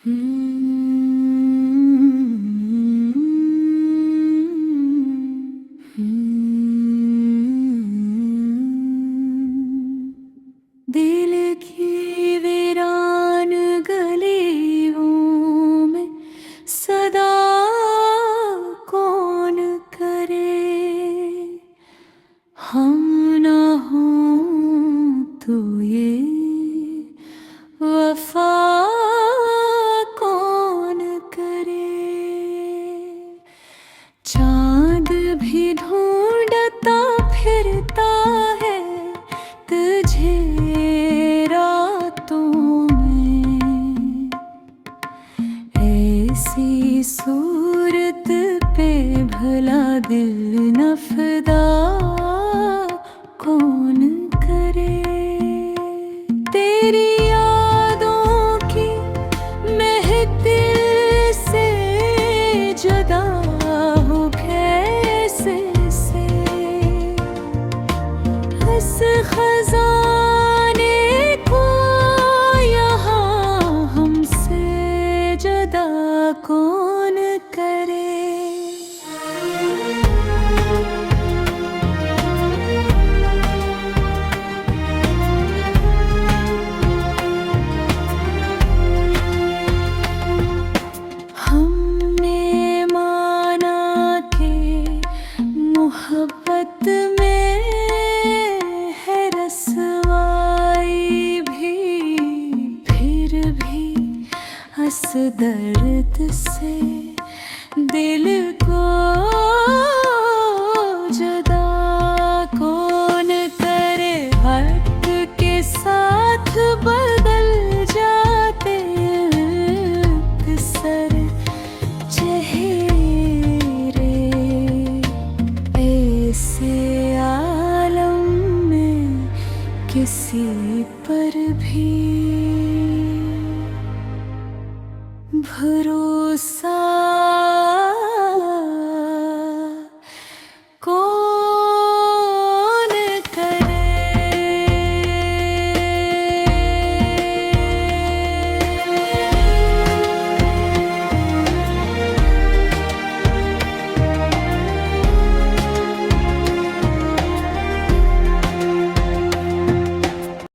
दिल की वीरान गलियों में सदा कौन करे, हम ना हों तो ये वफा कौन करे। चांद भी ढूंढता फिरता है तुझे रातों में, ऐसी सूरत पे भला दिल न फिदा कौन करे। तेरी यादों की महफिल से जुदा हो कैसे से, इस खजाने को यहाँ हमसे जुदा कौन करे। हमने माना कि मोहब्बत में है रसवाई भी, फिर भी हंस दर्द से दिल को जुदा कौन करे। वक्त के साथ बदल जाते सर चेहरे, ऐसे आलम में किसी पर भी भरोसा